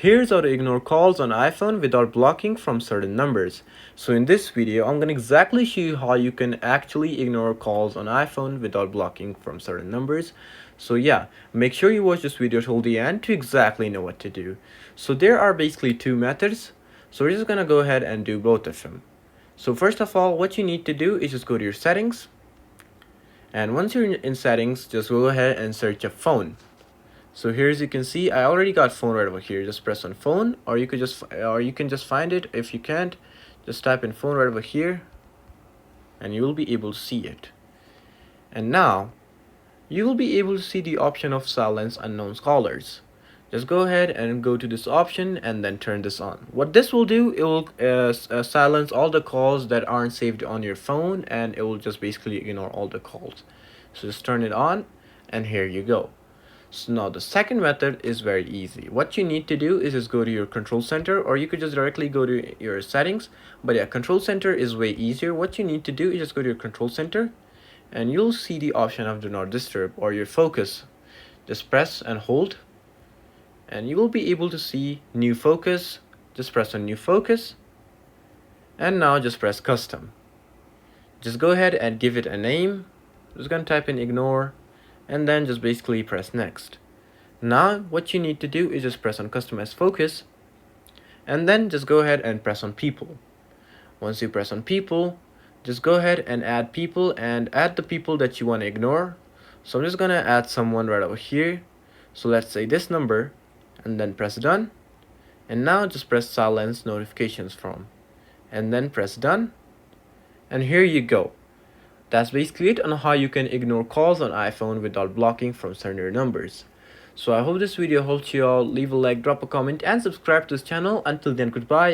Here's how to ignore calls on iPhone without blocking from certain numbers. So in this video, I'm going to exactly show you how you can actually ignore calls on iPhone without blocking from certain numbers. So yeah, make sure you watch this video till the end to exactly know what to do. So there are basically two methods. So we're just going to go ahead and do both of them. So first of all, what you need to do is just go to your settings. And once you're in settings, just go ahead and search a phone. So here, as you can see, I already got phone right over here. Just press on phone, or you can just find it. If you can't, just type in phone right over here, and you will be able to see it. And now you will be able to see the option of silence unknown callers. Just go ahead and go to this option and then turn this on. What this will do, it will silence all the calls that aren't saved on your phone, and it will just basically ignore all the calls. So just turn it on, and here you go. So now the second method is very easy. What you need to do is just go to your control center, or you could just directly go to your settings. But yeah, control center is way easier. What you need to do is just go to your control center, and you'll see the option of do not disturb or your focus. Just press and hold, and you will be able to see new focus. Just press on new focus, and now just press custom. Just go ahead and give it a name. I'm just gonna type in ignore, and then just basically press next. Now what you need to do is just press on customize focus, and then just go ahead and press on people. Once you press on people, just go ahead and add people and add the people that you want to ignore. So I'm just gonna add someone right over here. So let's say this number, and then press done. And now just press silence notifications from, and then press done. And here you go. That's basically it on how you can ignore calls on iPhone without blocking from certain numbers. So I hope this video helped you all. Leave a like, drop a comment, and subscribe to this channel. Until then, goodbye.